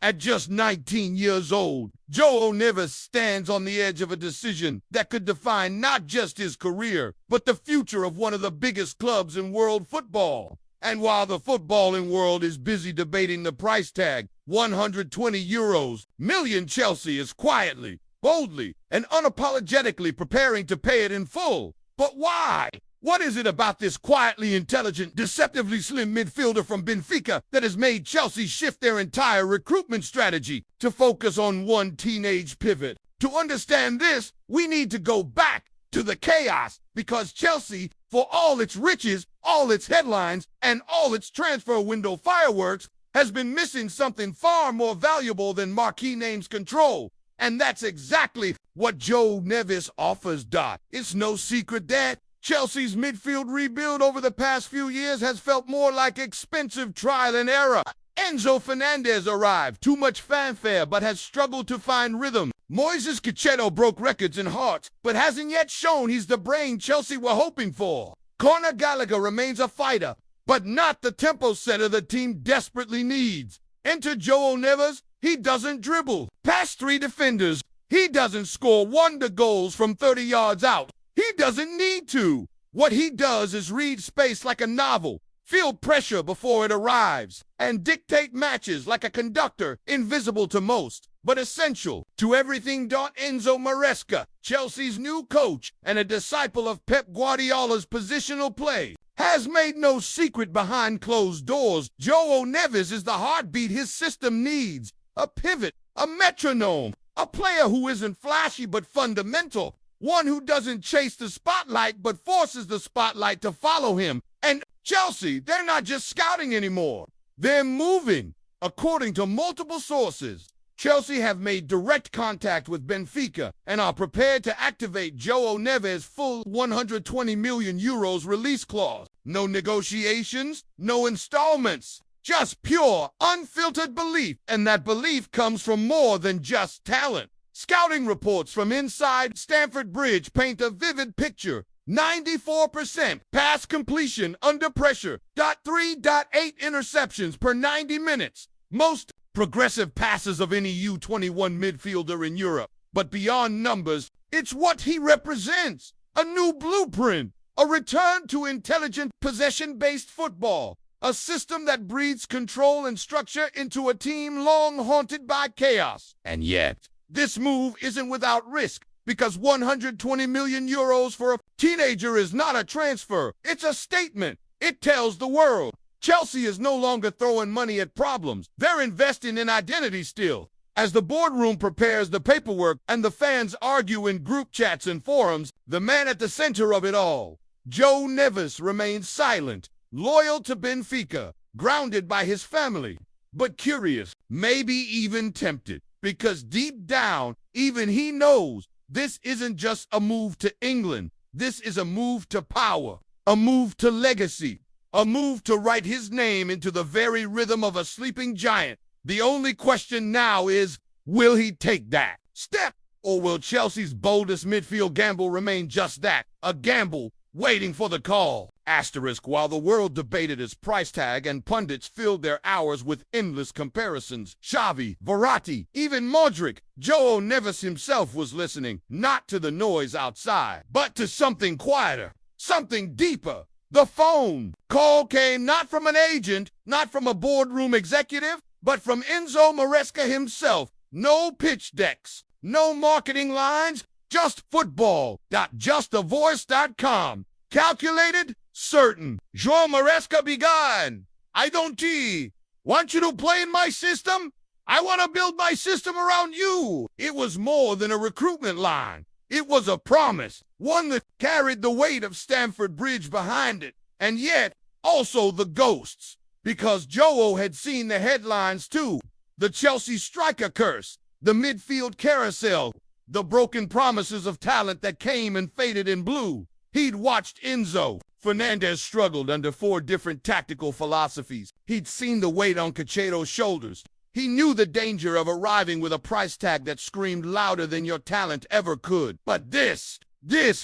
At just 19 years old, Joe Neves stands on the edge of a decision that could define not just his career, but the future of one of the biggest clubs in world football. And while the footballing world is busy debating the price tag, €120 million, Chelsea is quietly, boldly, and unapologetically preparing to pay it in full. But why? What is it about this quietly intelligent, deceptively slim midfielder from Benfica that has made Chelsea shift their entire recruitment strategy to focus on one teenage pivot? To understand this, we need to go back to the chaos, because Chelsea, for all its riches, all its headlines, and all its transfer window fireworks, has been missing something far more valuable than marquee names control. And that's exactly what Joe Neves offers. It's no secret that Chelsea's midfield rebuild over the past few years has felt more like expensive trial and error. Enzo Fernández arrived, too much fanfare, but has struggled to find rhythm. Moisés Caicedo broke records in hearts, but hasn't yet shown he's the brain Chelsea were hoping for. Conor Gallagher remains a fighter, but not the tempo setter the team desperately needs. Enter Joe Neves. He doesn't dribble past 3 defenders. He doesn't score wonder goals from 30 yards out. He doesn't need to. What he does is read space like a novel, feel pressure before it arrives, and dictate matches like a conductor, invisible to most, but essential to everything. Enzo Moresca, Chelsea's new coach and a disciple of Pep Guardiola's positional play, has made no secret behind closed doors. Joe Neves is the heartbeat his system needs, a pivot, a metronome, a player who isn't flashy but fundamental, one who doesn't chase the spotlight but forces the spotlight to follow him. And Chelsea, they're not just scouting anymore. They're moving. According to multiple sources, Chelsea have made direct contact with Benfica and are prepared to activate Joe Neves' full €120 million release clause. No negotiations, no installments, just pure, unfiltered belief. And that belief comes from more than just talent. Scouting reports from inside Stamford Bridge paint a vivid picture. 94% pass completion under pressure. 3.8 interceptions per 90 minutes. Most progressive passes of any U21 midfielder in Europe. But beyond numbers, it's what he represents. A new blueprint. A return to intelligent, possession-based football. A system that breathes control and structure into a team long haunted by chaos. And yet, this move isn't without risk, because €120 million for a teenager is not a transfer. It's a statement. It tells the world Chelsea is no longer throwing money at problems. They're investing in identity still. As the boardroom prepares the paperwork and the fans argue in group chats and forums, the man at the center of it all, Joe Neves, remains silent, loyal to Benfica, grounded by his family, but curious, maybe even tempted. Because deep down, even he knows this isn't just a move to England. This is a move to power, a move to legacy, a move to write his name into the very rhythm of a sleeping giant. The only question now is, will he take that step? Or will Chelsea's boldest midfield gamble remain just that, a gamble waiting for the call? Asterisk. While the world debated his price tag and pundits filled their hours with endless comparisons, Xavi, Verratti, even Modric, Joe Neves himself was listening, not to the noise outside, but to something quieter, something deeper. The phone call came not from an agent, not from a boardroom executive, but from Enzo Moresca himself. No pitch decks, no marketing lines, just football. Justavoice.com. Calculated? Certain. Joe Moresca began. I don't want you to play in my system. I want to build my system around you. It was more than a recruitment line. It was a promise, one that carried the weight of Stamford Bridge behind it, and yet also the ghosts, because Joe had seen the headlines too. The Chelsea striker curse, the midfield carousel, the broken promises of talent that came and faded in blue. He'd watched Enzo Fernández struggled under 4 different tactical philosophies. He'd seen the weight on Caicedo's shoulders. He knew the danger of arriving with a price tag that screamed louder than your talent ever could. But this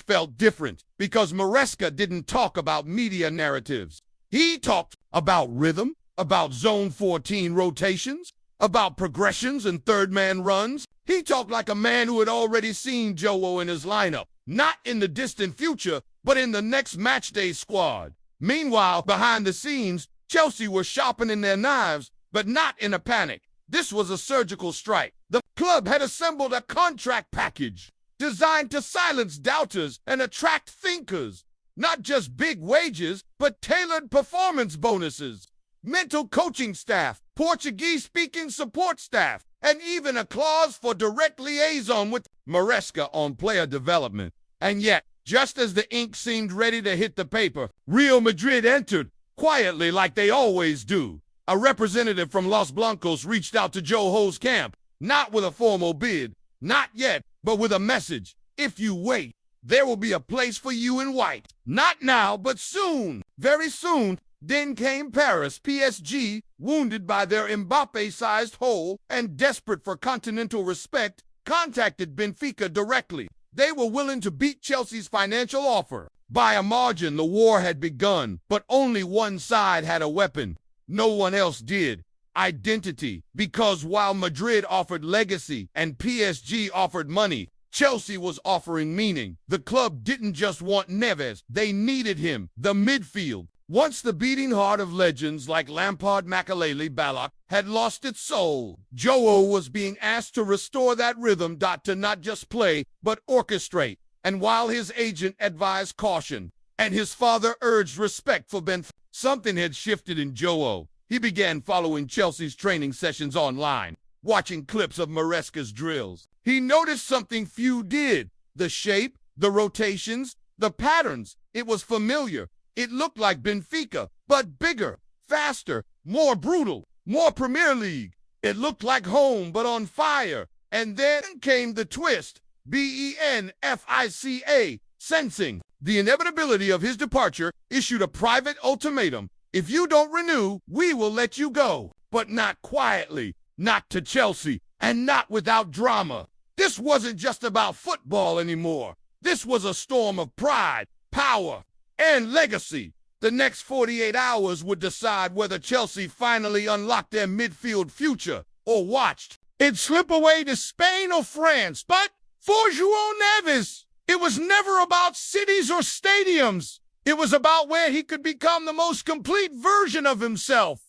felt different, because Moresca didn't talk about media narratives. He talked about rhythm, about zone 14 rotations, about progressions and third-man runs. He talked like a man who had already seen Joe in his lineup, not in the distant future, but in the next matchday squad. Meanwhile, behind the scenes, Chelsea were sharpening their knives, but not in a panic. This was a surgical strike. The club had assembled a contract package designed to silence doubters and attract thinkers. Not just big wages, but tailored performance bonuses, mental coaching staff, Portuguese-speaking support staff, and even a clause for direct liaison with Moresca on player development. And yet, just as the ink seemed ready to hit the paper, Real Madrid entered, quietly like they always do. A representative from Los Blancos reached out to Joe's camp, not with a formal bid, not yet, but with a message. If you wait, there will be a place for you in white. Not now, but soon, very soon. Then came Paris. PSG, wounded by their Mbappe-sized hole and desperate for continental respect, contacted Benfica directly. They were willing to beat Chelsea's financial offer. By a margin, the war had begun, but only one side had a weapon. No one else did. Identity. Because while Madrid offered legacy and PSG offered money, Chelsea was offering meaning. The club didn't just want Neves, they needed him. The midfield. Once the beating heart of legends like Lampard, Makelele, Ballack had lost its soul, Joe was being asked to restore that rhythm, to not just play, but orchestrate. And while his agent advised caution, and his father urged respect for Benfica, something had shifted in Joe. He began following Chelsea's training sessions online, watching clips of Moresca's drills. He noticed something few did. The shape, the rotations, the patterns. It was familiar. It looked like Benfica, but bigger, faster, more brutal, more Premier League. It looked like home, but on fire. And then came the twist. Benfica, sensing the inevitability of his departure, issued a private ultimatum. If you don't renew, we will let you go. But not quietly, not to Chelsea, and not without drama. This wasn't just about football anymore. This was a storm of pride, power, and legacy. The next 48 hours would decide whether Chelsea finally unlocked their midfield future or watched it slip away to Spain or France. But for Joe Neves, it was never about cities or stadiums. It was about where he could become the most complete version of himself.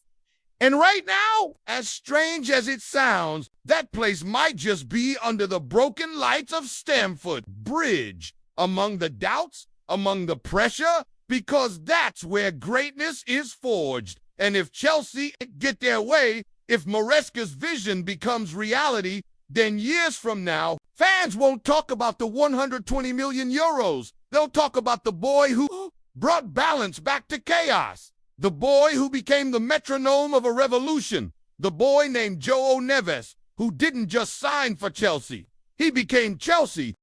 And right now, as strange as it sounds, that place might just be under the broken lights of Stamford Bridge, among the doubts, among the pressure, because that's where greatness is forged. And if Chelsea get their way, if Moresca's vision becomes reality, then years from now, fans won't talk about the 120 million euros. They'll talk about the boy who brought balance back to chaos. The boy who became the metronome of a revolution. The boy named Joe Neves, who didn't just sign for Chelsea. He became Chelsea